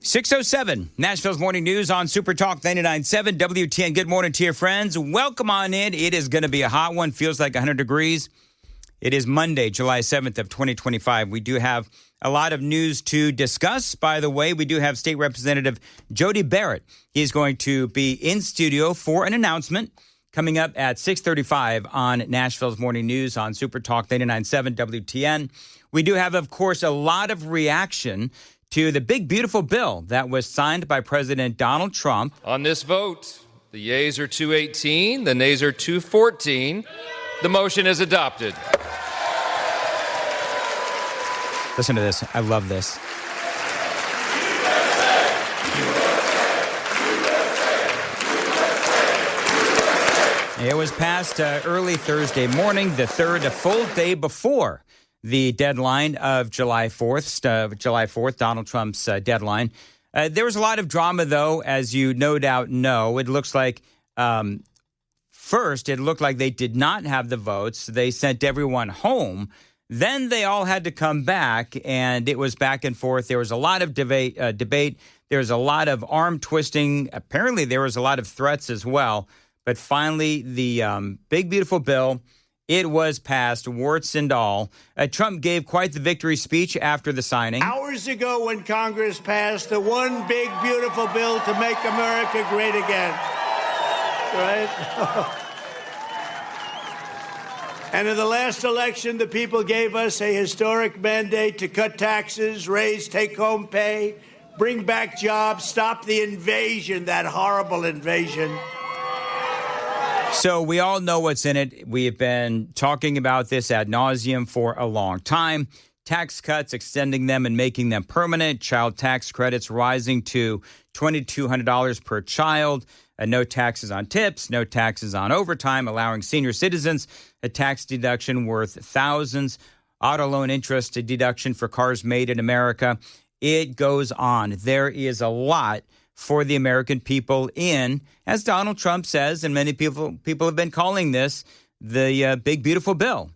6:07, Nashville's Morning News on Super Talk 99.7 WTN. Good morning to your friends. Welcome on in. It is going to be a hot one. Feels like 100 degrees. It is Monday, July 7th of 2025. We do have a lot of news to discuss. By the way, we do have State Representative Jody Barrett. He's going to be in studio for an announcement coming up at 6:35 on Nashville's Morning News on Super Talk 99.7 WTN. We do have, of course, a lot of reaction to the big, beautiful bill that was signed by President Donald Trump. On this vote, the yeas are 218, the nays are 214. The motion is adopted. Listen to this. I love this. It was passed early Thursday morning, the third, a full day before the deadline of July 4th, Donald Trump's deadline. There was a lot of drama, though, as you no doubt know. It looks like, first, it looked like they did not have the votes. They sent everyone home. Then they all had to come back, and it was back and forth. There was a lot of debate. There was a lot of arm twisting. Apparently, there was a lot of threats as well. But finally, the big, beautiful bill, it was passed, warts and all. Trump gave quite the victory speech after the signing. Hours ago when Congress passed the one big, beautiful bill to make America great again. Right? And in the last election, the people gave us a historic mandate to cut taxes, raise take-home pay, bring back jobs, stop the invasion, that horrible invasion. So we all know what's in it. We have been talking about this ad nauseum for a long time. Tax cuts, extending them and making them permanent. Child tax credits rising to $2,200 per child. No taxes on tips, no taxes on overtime, allowing senior citizens a tax deduction worth thousands. Auto loan interest deduction for cars made in America. It goes on. There is a lot for the American people in, as Donald Trump says, and many people have been calling this the big, beautiful bill.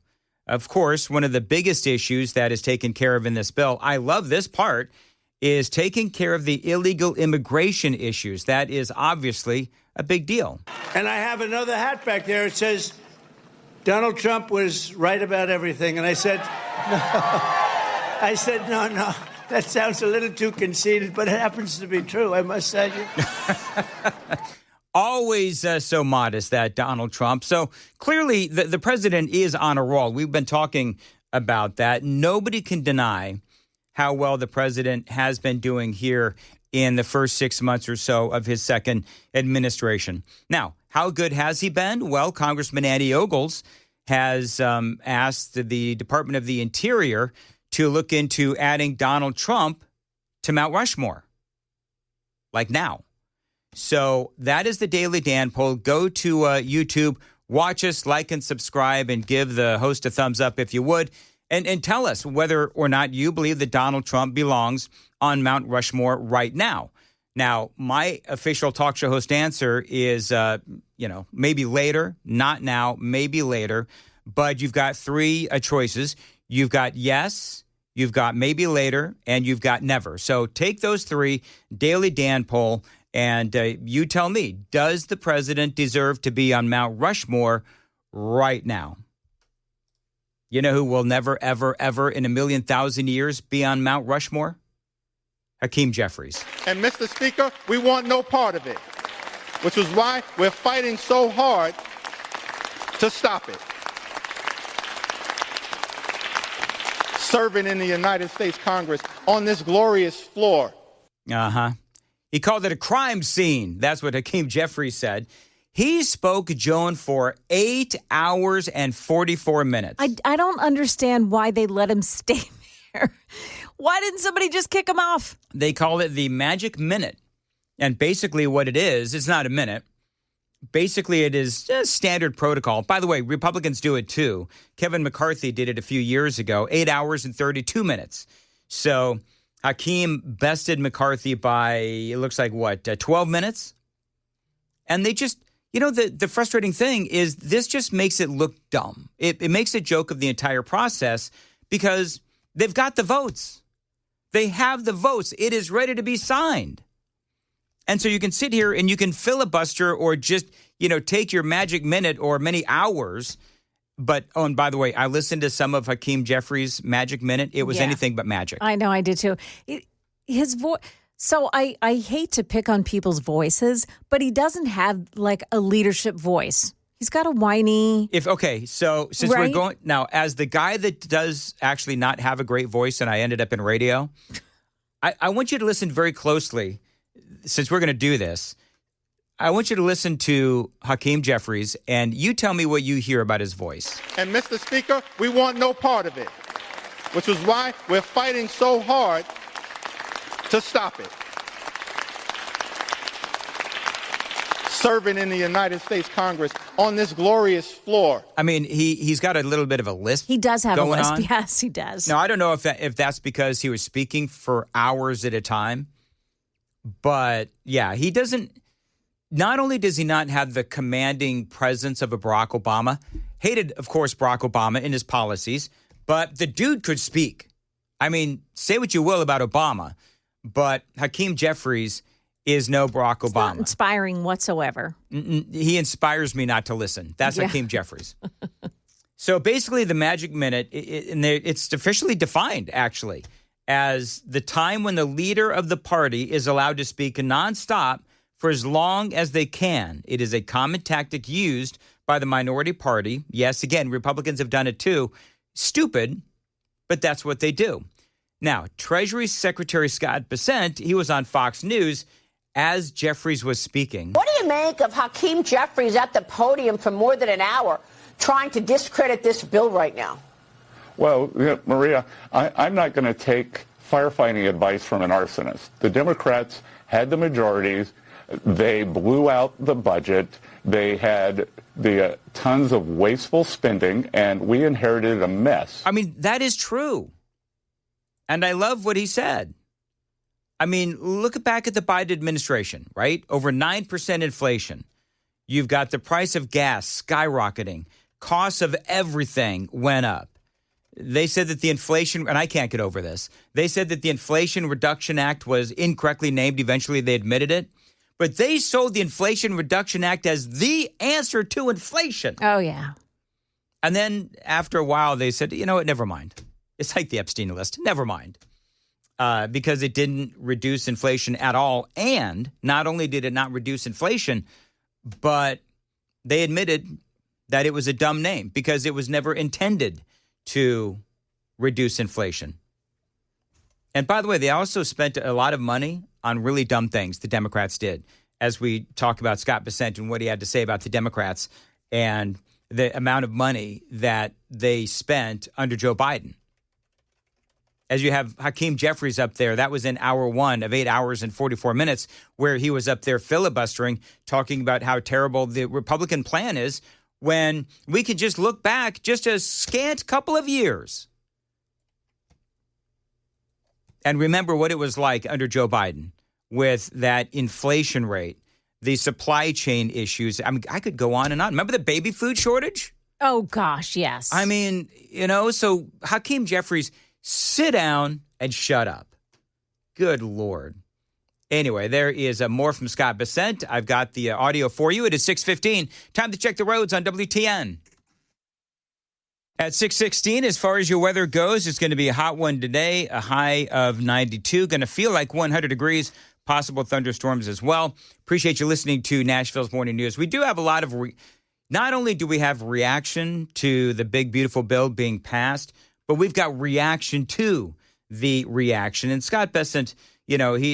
Of course, one of the biggest issues that is taken care of in this bill, I love this part, is taking care of the illegal immigration issues. That is obviously a big deal. And I have another hat back there. It says, Donald Trump was right about everything. And I said, no. That sounds a little too conceited, but it happens to be true, I must say. Always so modest, that Donald Trump. So clearly the president is on a roll. We've been talking about that. Nobody can deny how well the president has been doing here in the first 6 months or so of his second administration. Now, how good has he been? Well, Congressman Andy Ogles has asked the Department of the Interior to look into adding Donald Trump to Mount Rushmore, like now. So that is the Daily Dan poll. Go to YouTube, watch us, like and subscribe, and give the host a thumbs up if you would. And tell us whether or not you believe that Donald Trump belongs on Mount Rushmore right now. Now, my official talk show host answer is, maybe later, not now, maybe later. But you've got three choices. You've got yes, you've got maybe later, and you've got never. So take those three, Daily Dan poll, and you tell me, does the president deserve to be on Mount Rushmore right now? You know who will never, ever, ever in 1,000,000 years be on Mount Rushmore? Hakeem Jeffries. And Mr. Speaker, we want no part of it, which is why we're fighting so hard to stop it. Serving in the United States Congress on this glorious floor. He called it a crime scene. That's what Hakeem Jeffries said. He spoke, Joan, for 8 hours and 44 minutes. I don't understand why they let him stay there. Why didn't somebody just kick him off? They call it the magic minute. And basically what it is, it's not a minute. Basically, it is just standard protocol. By the way, Republicans do it too. Kevin McCarthy did it a few years ago, 8 hours and 32 minutes. So Hakeem bested McCarthy by, it looks like, 12 minutes? And they just, the frustrating thing is this just makes it look dumb. It makes a joke of the entire process because they've got the votes. They have the votes. It is ready to be signed. And so you can sit here and you can filibuster or just, take your magic minute or many hours. But, and by the way, I listened to some of Hakeem Jeffries' Magic Minute. It was anything but magic. I know, I did too. His voice. So I hate to pick on people's voices, but he doesn't have like a leadership voice. He's got a whiny. So since we're going now, as the guy that does actually not have a great voice, and I ended up in radio, I want you to listen very closely. Since we're going to do this, I want you to listen to Hakeem Jeffries, and you tell me what you hear about his voice. And Mr. Speaker, we want no part of it, which is why we're fighting so hard to stop it. Serving in the United States Congress on this glorious floor. I mean, he's got a little bit of a lisp. He does have a lisp. On. Yes, he does. Now, I don't know if that's because he was speaking for hours at a time. But, yeah, he doesn't – not only does he not have the commanding presence of a Barack Obama, hated, of course, Barack Obama and his policies, but the dude could speak. I mean, say what you will about Obama, but Hakeem Jeffries is no Barack Obama. Not inspiring whatsoever. He inspires me not to listen. That's Hakeem Jeffries. So basically the Magic Minute, it's officially defined, actually, as the time when the leader of the party is allowed to speak nonstop for as long as they can. It is a common tactic used by the minority party. Yes, again, Republicans have done it too. Stupid, but that's what they do. Now, Treasury Secretary Scott Bessent, he was on Fox News as Jeffries was speaking. What do you make of Hakeem Jeffries at the podium for more than an hour trying to discredit this bill right now? Well, Maria, I'm not going to take firefighting advice from an arsonist. The Democrats had the majorities. They blew out the budget. They had the tons of wasteful spending, and we inherited a mess. I mean, that is true. And I love what he said. I mean, look back at the Biden administration, right? Over 9% inflation. You've got the price of gas skyrocketing. Costs of everything went up. They said that the inflation, and I can't get over this, they said that the Inflation Reduction Act was incorrectly named. Eventually, they admitted it. But they sold the Inflation Reduction Act as the answer to inflation. Oh, yeah. And then after a while, they said, you know what, never mind. It's like the Epstein list. Never mind. Because it didn't reduce inflation at all. And not only did it not reduce inflation, but they admitted that it was a dumb name because it was never intended to reduce inflation. And by the way, they also spent a lot of money on really dumb things, the Democrats did, as we talk about Scott Bessent and what he had to say about the Democrats and the amount of money that they spent under Joe Biden. As you have Hakeem Jeffries up there, that was in hour one of 8 hours and 44 minutes, where he was up there filibustering, talking about how terrible the Republican plan is, when we could just look back just a scant couple of years and remember what it was like under Joe Biden with that inflation rate, the supply chain issues. I mean, I could go on and on. Remember the baby food shortage? Oh, gosh, yes. I mean, so Hakeem Jeffries, sit down and shut up. Good Lord. Anyway, there is more from Scott Bessent. I've got the audio for you. It is 6:15. Time to check the roads on WTN. At 6:16, as far as your weather goes, it's going to be a hot one today, a high of 92. Going to feel like 100 degrees, possible thunderstorms as well. Appreciate you listening to Nashville's Morning News. We do have a lot of, not only do we have reaction to the big, beautiful bill being passed, but we've got reaction to the reaction. And Scott Bessent,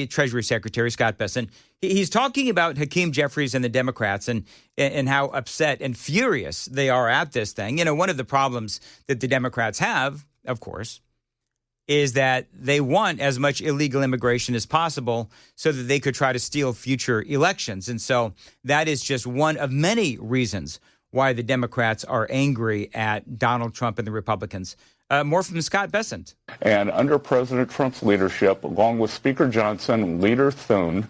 Treasury Secretary Scott Bessent, he's talking about Hakeem Jeffries and the Democrats and how upset and furious they are at this thing. One of the problems that the Democrats have, of course, is that they want as much illegal immigration as possible so that they could try to steal future elections. And so that is just one of many reasons why the Democrats are angry at Donald Trump and the Republicans. More from Scott Bessent. And under President Trump's leadership, along with Speaker Johnson, Leader Thune,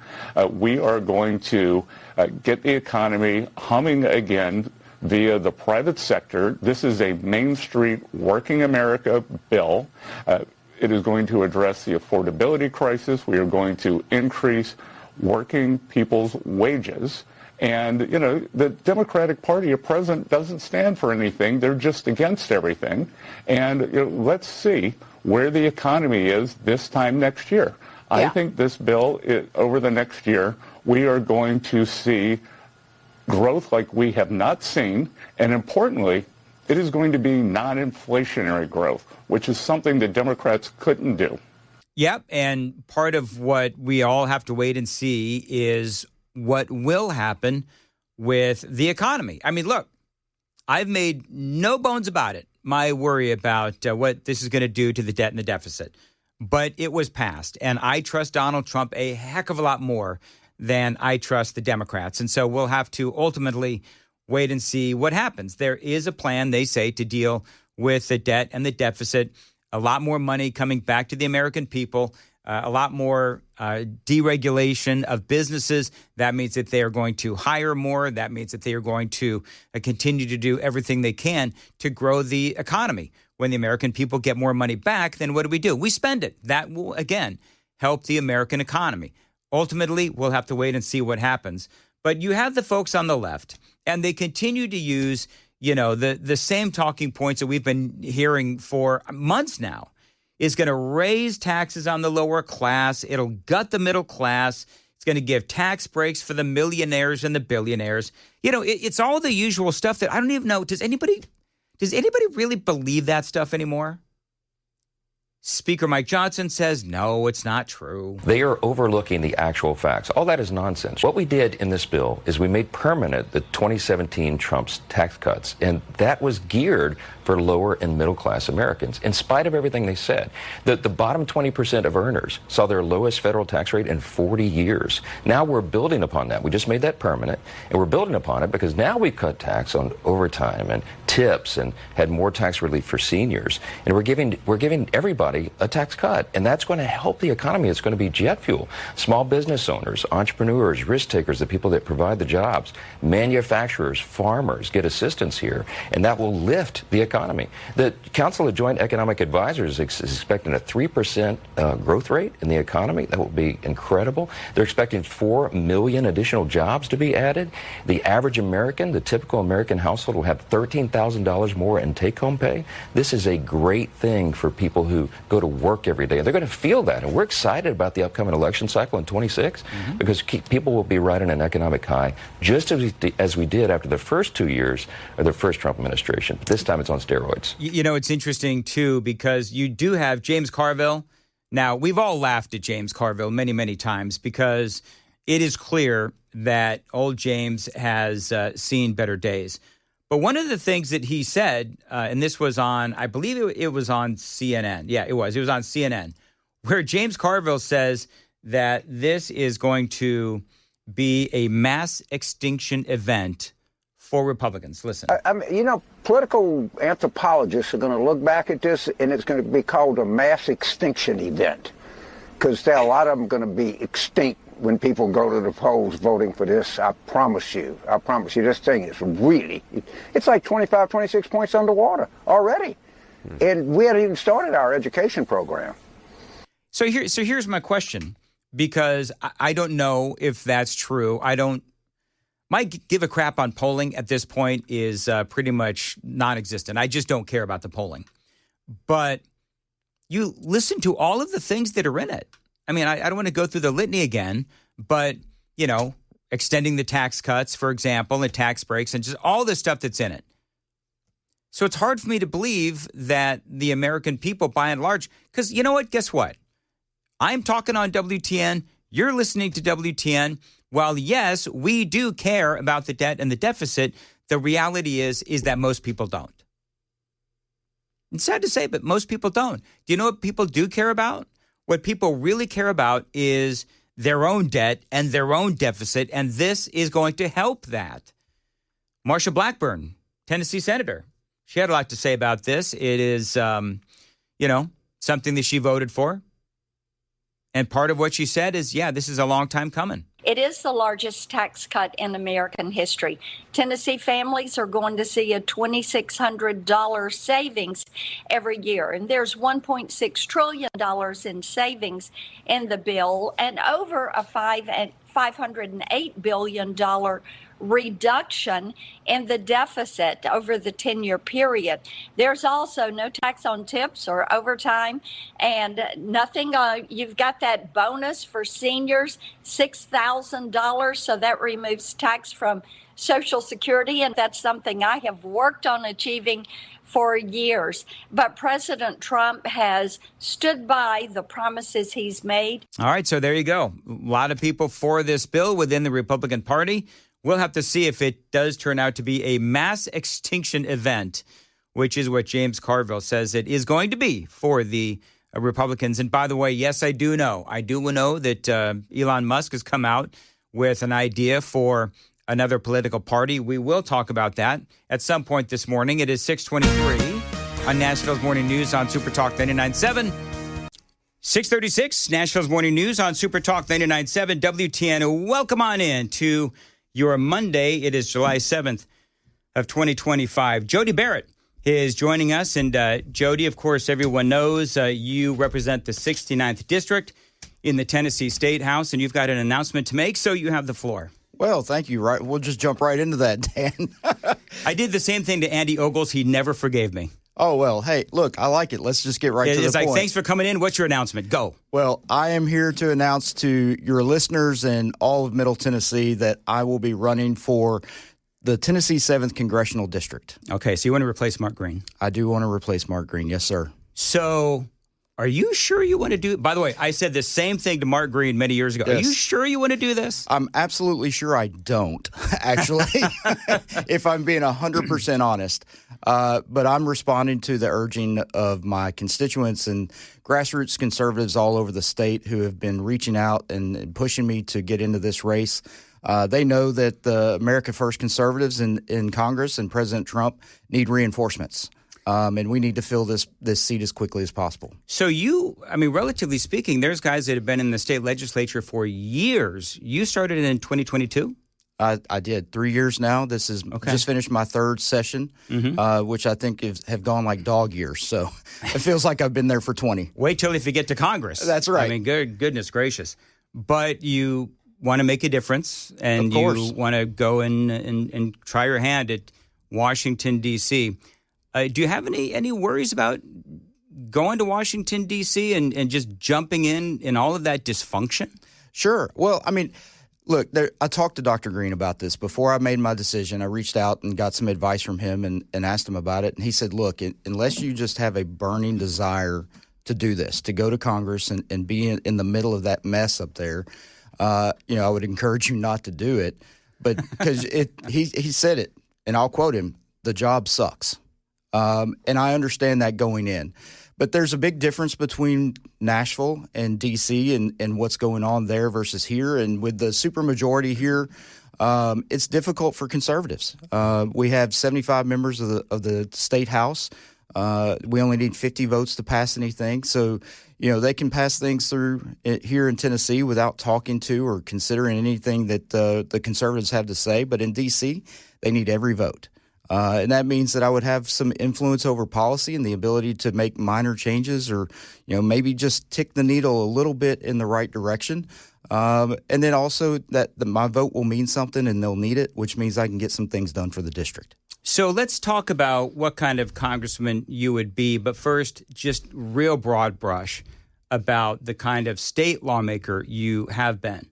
we are going to get the economy humming again via the private sector. This is a Main Street Working America bill. It is going to address the affordability crisis. We are going to increase working people's wages. And, you know, the Democratic Party at present doesn't stand for anything. They're just against everything. And you know, let's see where the economy is this time next year. I think this bill, over the next year, we are going to see growth like we have not seen. And importantly, it is going to be non-inflationary growth, which is something the Democrats couldn't do. Yep. And part of what we all have to wait and see is what will happen with the economy. I mean, look, I've made no bones about it, my worry about what this is going to do to the debt and the deficit. But it was passed. And I trust Donald Trump a heck of a lot more than I trust the Democrats. And so we'll have to ultimately wait and see what happens. There is a plan, they say, to deal with the debt and the deficit. A lot more money coming back to the American people, a lot more deregulation of businesses. That means that they are going to hire more. That means that they are going to continue to do everything they can to grow the economy. When the American people get more money back, then what do? We spend it. That will, again, help the American economy. Ultimately, we'll have to wait and see what happens. But you have the folks on the left, and they continue to use, you know, the same talking points that we've been hearing for months now. Is going to raise taxes on the lower class. It'll gut the middle class. It's going to give tax breaks for the millionaires and the billionaires. You know, it's all the usual stuff that I don't even know. Does anybody really believe that stuff anymore? Speaker Mike Johnson says, no, it's not true. They are overlooking the actual facts. All that is nonsense. What we did in this bill is we made permanent the 2017 Trump's tax cuts, and that was geared for lower and middle class Americans, in spite of everything they said. The bottom 20% of earners saw their lowest federal tax rate in 40 years. Now we're building upon that. We just made that permanent, and we're building upon it because now we've cut tax on overtime and tips and had more tax relief for seniors. And we're giving everybody a tax cut, and that's going to help the economy. It's going to be jet fuel. Small business owners, entrepreneurs, risk takers, the people that provide the jobs, manufacturers, farmers get assistance here, and that will lift the economy. The Council of Joint Economic Advisors is expecting a 3% growth rate in the economy. That will be incredible. They're expecting 4 million additional jobs to be added. The average American, the typical American household, will have $13,000 more in take-home pay. This is a great thing for people who go to work every day. They're going to feel that, and we're excited about the upcoming election cycle in 26 because people will be riding an economic high, just as we did after the first 2 years of the first Trump administration. This time it's on steroids. You know, it's interesting, too, because you do have James Carville. Now, we've all laughed at James Carville many, many times because it is clear that old James has seen better days. But one of the things that he said, and this was on, I believe it was on CNN. Yeah, it was. It was on CNN, where James Carville says that this is going to be a mass extinction event for Republicans. Listen. I mean, you know, political anthropologists are going to look back at this, and it's going to be called a mass extinction event, because there are a lot of them going to be extinct when people go to the polls voting for this. I promise you, this thing is really, it's like 25, 26 points underwater already. And we hadn't even started our education program. So here's my question, because I don't know if that's true. My give a crap on polling at this point is pretty much non-existent. I just don't care about the polling. But you listen to all of the things that are in it. I mean, I don't want to go through the litany again, but, you know, extending the tax cuts, for example, and tax breaks and just all the stuff that's in it. So it's hard for me to believe that the American people, by and large, because you know what? Guess what? I'm talking on WTN. You're listening to WTN. While, yes, we do care about the debt and the deficit, the reality is that most people don't. It's sad to say, but most people don't. Do you know what people do care about? What people really care about is their own debt and their own deficit, and this is going to help that. Marsha Blackburn, Tennessee senator, she had a lot to say about this. It is, something that she voted for. And part of what she said is, yeah, this is a long time coming. It is the largest tax cut in American history. Tennessee families are going to see a $2,600 savings every year. And there's $1.6 trillion in savings in the bill and over a $508 billion reduction in the deficit over the 10-year period. There's also no tax on tips or overtime and nothing. You've got that bonus for seniors, $6,000. So that removes tax from Social Security. And that's something I have worked on achieving for years. But President Trump has stood by the promises he's made. All right. So there you go. A lot of people for this bill within the Republican Party. We'll have to see if it does turn out to be a mass extinction event, which is what James Carville says it is going to be for the Republicans. And by the way, yes, I do know that Elon Musk has come out with an idea for another political party. We will talk about that at some point this morning. It is 6:23 on Nashville's Morning News on Super Talk 99.7. 6:36, Nashville's Morning News on Super Talk 99.7 WTN. Welcome on in to your Monday. It is July 7th of 2025. Jody Barrett is joining us. And Jody, of course, everyone knows you represent the 69th District in the Tennessee State House, and you've got an announcement to make, so you have the floor. Well, thank you. Right, we'll just jump right into that, Dan. I did the same thing to Andy Ogles. He never forgave me. Oh, well, hey, look, I like it. Let's just get right to the point. It's like, thanks for coming in. What's your announcement? Go. Well, I am here to announce to your listeners and all of Middle Tennessee that I will be running for the Tennessee 7th Congressional District. Okay, so you want to replace Mark Green? I do want to replace Mark Green, yes, sir. So are you sure you want to do it? By the way, I said the same thing to Mark Green many years ago. Yes. Are you sure you want to do this? I'm absolutely sure I don't, actually, if I'm being 100% honest. But I'm responding to the urging of my constituents and grassroots conservatives all over the state who have been reaching out and pushing me to get into this race. They know that the America First conservatives in Congress and President Trump need reinforcements. And we need to fill this seat as quickly as possible. So relatively speaking, there's guys that have been in the state legislature for years. You started in 2022? I did 3 years now. This is just finished my third session, which I think have gone like dog years. So it feels like I've been there for 20. Wait till if you get to Congress. That's right. I mean, goodness gracious. But you want to make a difference, and you want to go and try your hand at Washington, D.C. Do you have any worries about going to Washington, D.C. and just jumping in all of that dysfunction? Sure. Well, I mean, look, I talked to Dr. Green about this. Before I made my decision, I reached out and got some advice from him and asked him about it. And he said, look, unless you just have a burning desire to do this, to go to Congress and be in the middle of that mess up there, I would encourage you not to do it. But because he said it, and I'll quote him, the job sucks. And I understand that going in. But there's a big difference between Nashville and D.C. and what's going on there versus here. And with the supermajority here, it's difficult for conservatives. We have 75 members of the state house. We only need 50 votes to pass anything. So, they can pass things through here in Tennessee without talking to or considering anything that the conservatives have to say. But in D.C., they need every vote. And that means that I would have some influence over policy and the ability to make minor changes or, maybe just tick the needle a little bit in the right direction. And then also that my vote will mean something and they'll need it, which means I can get some things done for the district. So let's talk about what kind of congressman you would be. But first, just real broad brush about the kind of state lawmaker you have been.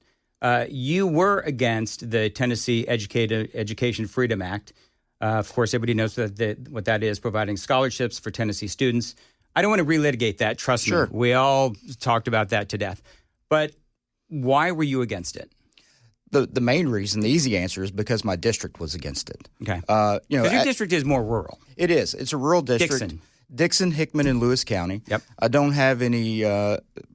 You were against the Tennessee Education Freedom Act. Of course, everybody knows what that is, providing scholarships for Tennessee students. I don't want to relitigate that. Trust me. We all talked about that to death. But why were you against it? The main reason, the easy answer, is because my district was against it. Okay. Because your district is more rural. It is. It's a rural district. Dixon, Hickman, and Lewis County. Yep. I don't have any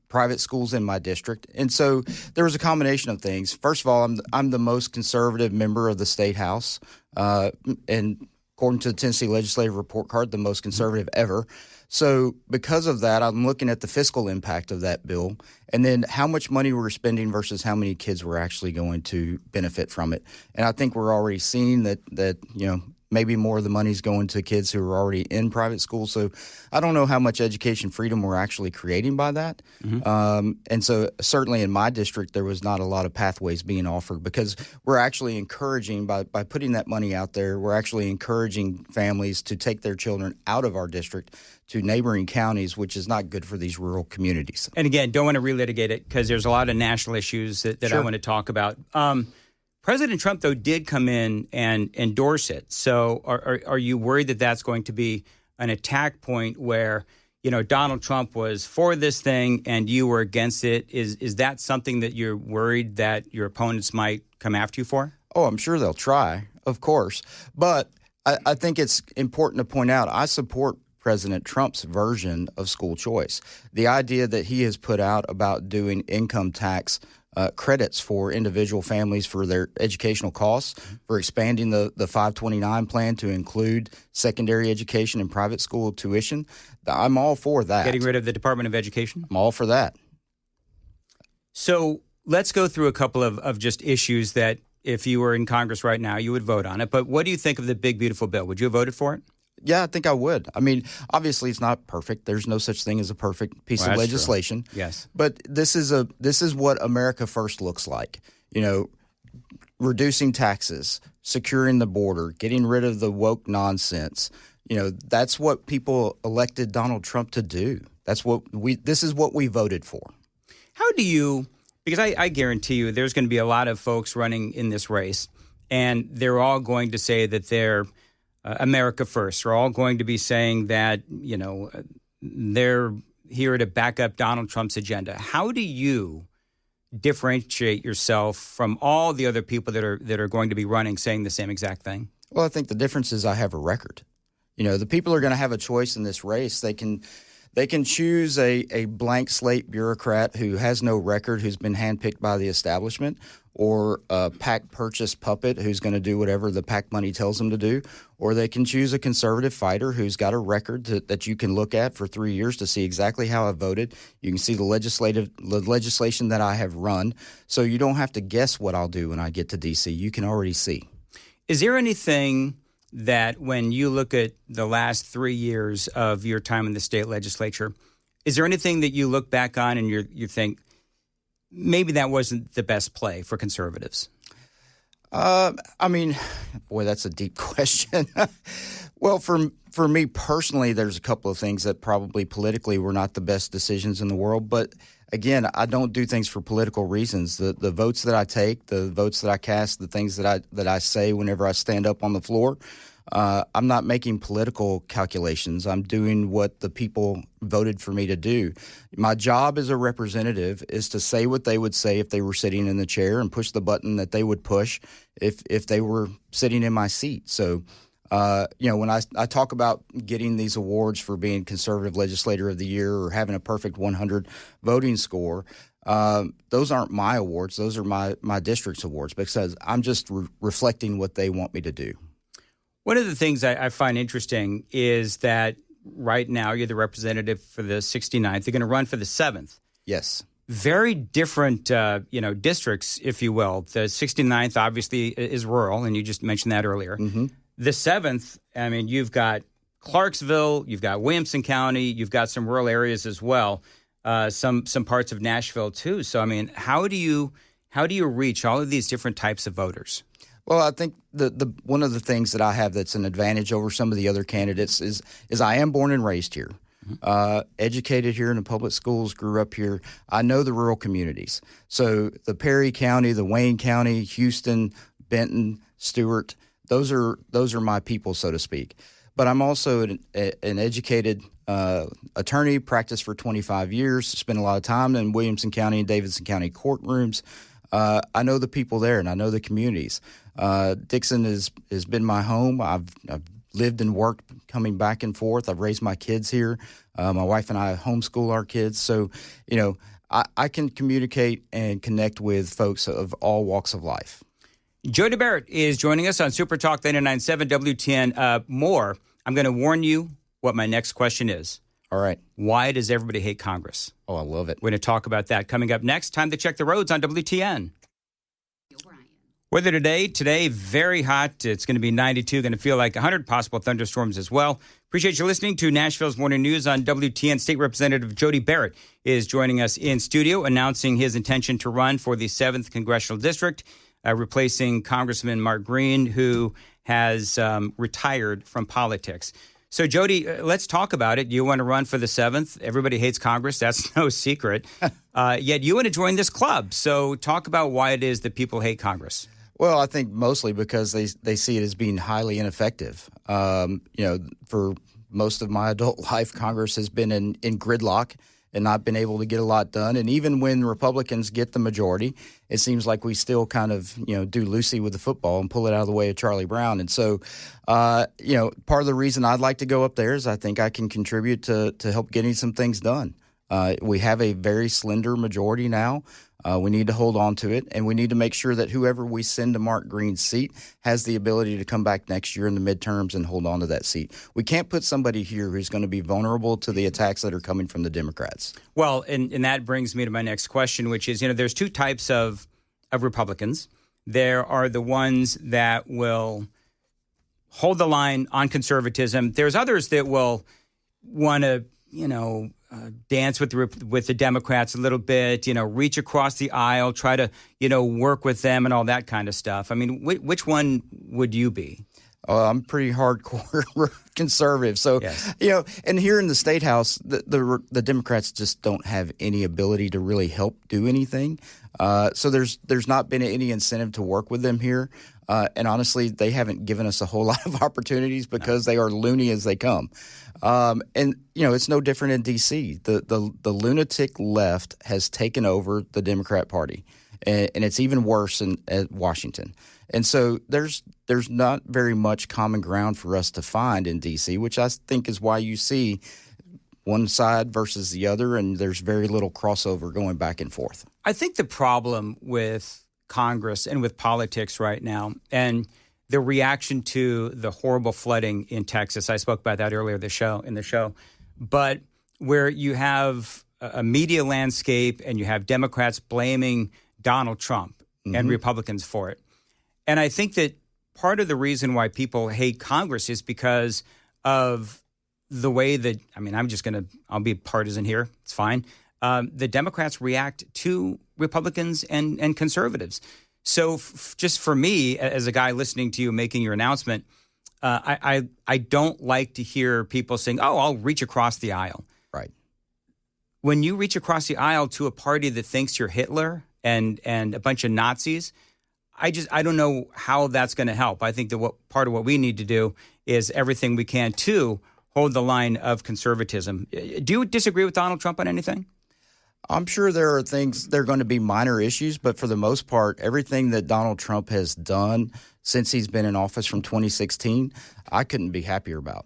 private schools in my district. And so there was a combination of things. First of all, I'm the most conservative member of the state house. And according to the Tennessee Legislative Report Card, the most conservative ever. So because of that, I'm looking at the fiscal impact of that bill and then how much money we're spending versus how many kids we're actually going to benefit from it. And I think we're already seeing that maybe more of the money's going to kids who are already in private school. So I don't know how much education freedom we're actually creating by that. And so certainly in my district, there was not a lot of pathways being offered because we're actually encouraging, by putting that money out there, we're actually encouraging families to take their children out of our district to neighboring counties, which is not good for these rural communities. And again, don't want to relitigate it because there's a lot of national issues that I want to talk about. President Trump, though, did come in and endorse it. So are you worried that that's going to be an attack point where, Donald Trump was for this thing and you were against it? Is that something that you're worried that your opponents might come after you for? Oh, I'm sure they'll try, of course. But I think it's important to point out I support President Trump's version of school choice. The idea that he has put out about doing income tax credits for individual families for their educational costs, for expanding the 529 plan to include secondary education and private school tuition. I'm all for that. Getting rid of the Department of Education? I'm all for that. So let's go through a couple of just issues that if you were in Congress right now, you would vote on it. But what do you think of the big, beautiful bill? Would you have voted for it? Yeah, I think I would. I mean, obviously, it's not perfect. There's no such thing as a perfect piece of legislation. True. Yes, but this is what America First looks like. Reducing taxes, securing the border, getting rid of the woke nonsense. That's what people elected Donald Trump to do. This is what we voted for. How do you? Because I guarantee you, there's going to be a lot of folks running in this race, and they're all going to say that they're America First. They're all going to be saying that, they're here to back up Donald Trump's agenda. How do you differentiate yourself from all the other people that are going to be running saying the same exact thing? Well, I think the difference is I have a record. The people are going to have a choice in this race. They can choose a blank slate bureaucrat who has no record, who's been handpicked by the establishment, or a PAC purchase puppet who's going to do whatever the PAC money tells them to do, or they can choose a conservative fighter who's got a record that you can look at for 3 years to see exactly how I voted. You can see the legislation that I have run, so you don't have to guess what I'll do when I get to D.C. You can already see. Is there anything that when you look at the last 3 years of your time in the state legislature, is there anything that you look back on and you think, maybe that wasn't the best play for conservatives? I mean, boy, that's a deep question. Well, for me personally, there's a couple of things that probably politically were not the best decisions in the world. But again, I don't do things for political reasons. The votes that I take, the votes that I cast, the things that I say whenever I stand up on the floor, I'm not making political calculations. I'm doing what the people voted for me to do. My job as a representative is to say what they would say if they were sitting in the chair and push the button that they would push if they were sitting in my seat. So, when I talk about getting these awards for being Conservative Legislator of the Year or having a perfect 100 voting score, those aren't my awards. Those are my district's awards because I'm just reflecting what they want me to do. One of the things I find interesting is that right now you're the representative for the 69th. You're going to run for the 7th. Yes. Very different, districts, if you will. The 69th obviously is rural, and you just mentioned that earlier. Mm-hmm. The 7th, I mean, you've got Clarksville, you've got Williamson County, you've got some rural areas as well, some parts of Nashville too. So, I mean, how do you reach all of these different types of voters? Well, I think the one of the things that I have that's an advantage over some of the other candidates is I am born and raised here, educated here in the public schools, grew up here. I know the rural communities. So the Perry County, the Wayne County, Houston, Benton, Stewart, those are my people, so to speak. But I'm also an educated attorney, practiced for 25 years, spent a lot of time in Williamson County and Davidson County courtrooms. I know the people there, and I know the communities. Dixon has been my home. I've lived and worked coming back and forth. I've raised my kids here. My wife and I homeschool our kids. So, I can communicate and connect with folks of all walks of life. Jody Barrett is joining us on Super Talk 99.7 WTN. More. I'm going to warn you what my next question is. All right. Why does everybody hate Congress? Oh, I love it. We're going to talk about that coming up next. Time to check the roads on WTN. Weather today, very hot. It's going to be 92, going to feel like 100, possible thunderstorms as well. Appreciate you listening to Nashville's Morning News on WTN. State Representative Jody Barrett is joining us in studio, announcing his intention to run for the 7th Congressional District, replacing Congressman Mark Green, who has retired from politics. So, Jody, let's talk about it. You want to run for the 7th. Everybody hates Congress. That's no secret. Yet you want to join this club. So talk about why it is that people hate Congress. Well, I think mostly because they see it as being highly ineffective. For most of my adult life, Congress has been in gridlock and not been able to get a lot done. And even when Republicans get the majority, it seems like we still kind of, do Lucy with the football and pull it out of the way of Charlie Brown. And so, part of the reason I'd like to go up there is I think I can contribute to help getting some things done. We have a very slender majority now. We need to hold on to it, and we need to make sure that whoever we send to Mark Green's seat has the ability to come back next year in the midterms and hold on to that seat. We can't put somebody here who's going to be vulnerable to the attacks that are coming from the Democrats. Well, and that brings me to my next question, which is, there's two types of Republicans. There are the ones that will hold the line on conservatism. There's others that will want to, dance with the Democrats a little bit, reach across the aisle, try to, work with them and all that kind of stuff. I mean, which one would you be? I'm pretty hardcore conservative. So, yes. And here in the State House, the Democrats just don't have any ability to really help do anything. So there's not been any incentive to work with them here. And honestly, they haven't given us a whole lot of opportunities because they are loony as they come. It's no different in D.C. The lunatic left has taken over the Democrat Party, and it's even worse at Washington. And so there's not very much common ground for us to find in D.C., which I think is why you see one side versus the other, and there's very little crossover going back and forth. I think the problem with Congress and with politics right now, and the reaction to the horrible flooding in Texas, I spoke about that earlier in the show, but where you have a media landscape and you have Democrats blaming Donald Trump and Republicans for it. And I think that part of the reason why people hate Congress is because of the way that, I'll be partisan here. It's fine. The Democrats react to Republicans and conservatives. So just for me, as a guy listening to you making your announcement, I don't like to hear people saying, oh, I'll reach across the aisle. Right. When you reach across the aisle to a party that thinks you're Hitler and a bunch of Nazis, I don't know how that's going to help. I think that part of what we need to do is everything we can to hold the line of conservatism. Do you disagree with Donald Trump on anything? I'm sure there are going to be minor issues, but for the most part, everything that Donald Trump has done since he's been in office from 2016, I couldn't be happier about.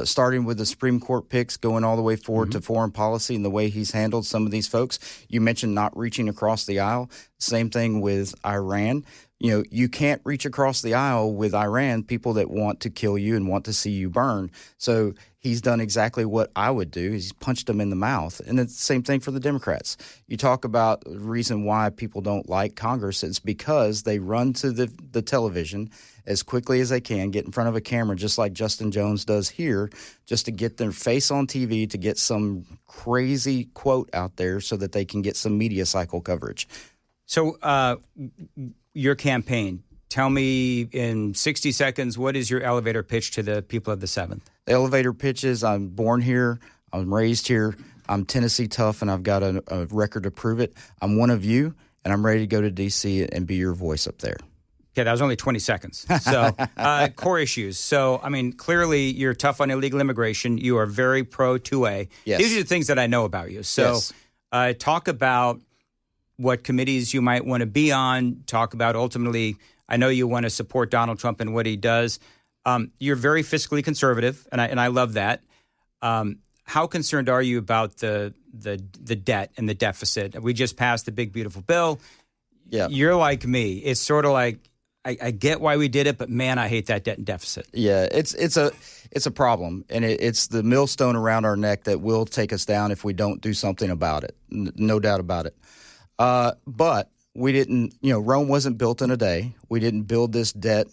Starting with the Supreme Court picks, going all the way forward to foreign policy and the way he's handled some of these folks. You mentioned not reaching across the aisle. Same thing with Iran. You can't reach across the aisle with Iran, people that want to kill you and want to see you burn. So he's done exactly what I would do. He's punched them in the mouth. And it's the same thing for the Democrats. You talk about the reason why people don't like Congress. It's because they run to the television as quickly as they can, get in front of a camera, just like Justin Jones does here, just to get their face on TV, to get some crazy quote out there so that they can get some media cycle coverage. So your campaign, tell me in 60 seconds, what is your elevator pitch to the people of the 7th? The elevator pitch is I'm born here, I'm raised here, I'm Tennessee tough, and I've got a record to prove it. I'm one of you, and I'm ready to go to D.C. and be your voice up there. Okay, that was only 20 seconds. So core issues. So, clearly you're tough on illegal immigration. You are very pro-2A. Yes. These are the things that I know about you. So talk about what committees you might want to be on. Talk about ultimately, I know you want to support Donald Trump and what he does. You're very fiscally conservative, and I love that. How concerned are you about the debt and the deficit? We just passed the big, beautiful bill. Yeah. You're like me. It's sort of like, I get why we did it, but man, I hate that debt and deficit. Yeah, it's a problem, and it's the millstone around our neck that will take us down if we don't do something about it. No doubt about it. But we didn't, Rome wasn't built in a day. We didn't build this debt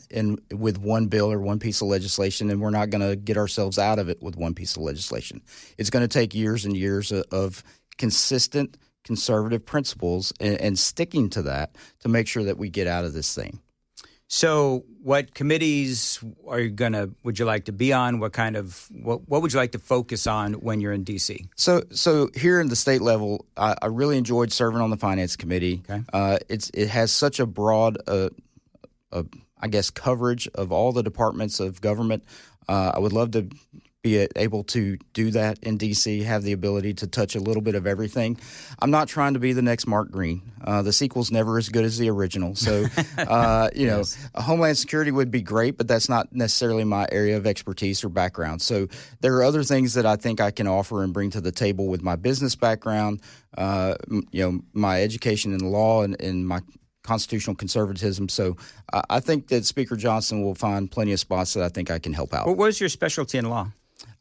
with one bill or one piece of legislation, and we're not going to get ourselves out of it with one piece of legislation. It's going to take years and years of consistent conservative principles and sticking to that to make sure that we get out of this thing. So what committees would you like to be on? What would you like to focus on when you're in D.C.? So here in the state level, I really enjoyed serving on the Finance Committee. Okay. It has such a broad, coverage of all the departments of government. I would love to be able to do that in D.C., have the ability to touch a little bit of everything. I'm not trying to be the next Mark Green. The sequel's never as good as the original. So, yes. Homeland Security would be great, but that's not necessarily my area of expertise or background. So there are other things that I think I can offer and bring to the table with my business background, my education in law and my constitutional conservatism. So I think that Speaker Johnson will find plenty of spots that I think I can help out. What is your specialty in law?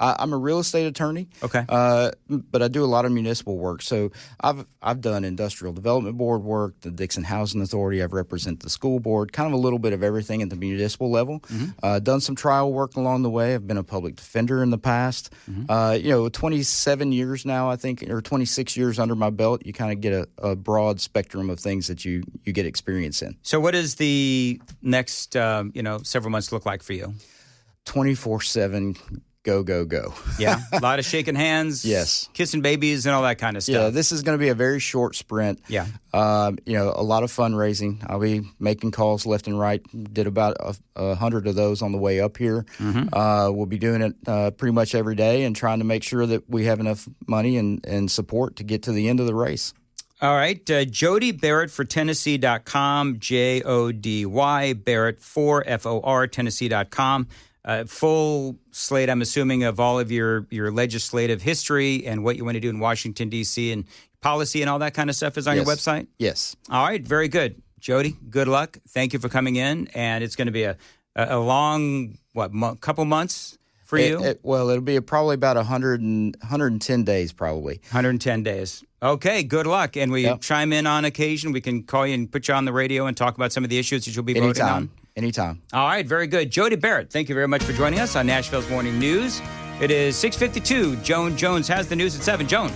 I'm a real estate attorney. Okay. But I do a lot of municipal work. So I've done industrial development board work, the Dixon Housing Authority. I've represented the school board, kind of a little bit of everything at the municipal level. Mm-hmm. Done some trial work along the way. I've been a public defender in the past. Mm-hmm. 27 years now, I think, or 26 years under my belt, you kind of get a broad spectrum of things that you get experience in. So what does the next, several months look like for you? 24/7. Go, go, go. Yeah, a lot of shaking hands. Yes. Kissing babies and all that kind of stuff. Yeah, this is going to be a very short sprint. Yeah. A lot of fundraising. I'll be making calls left and right. Did about 100 of those on the way up here. Mm-hmm. We'll be doing it pretty much every day and trying to make sure that we have enough money and support to get to the end of the race. All right. Jody Barrett for Tennessee.com, Jody Barrett for FOR, Tennessee.com. Full slate, I'm assuming, of all of your legislative history and what you want to do in Washington, D.C. and policy and all that kind of stuff is on your website? Yes. All right. Very good. Jody, good luck. Thank you for coming in. And it's going to be a long, couple months for you? It'll be probably about 110 days probably. 110 days. Okay, good luck. And we chime in on occasion. We can call you and put you on the radio and talk about some of the issues that you'll be voting on. Anytime. All right, very good. Jody Barrett, thank you very much for joining us on Nashville's Morning News. It is 6:52. Joan Jones has the news at 7. Joan.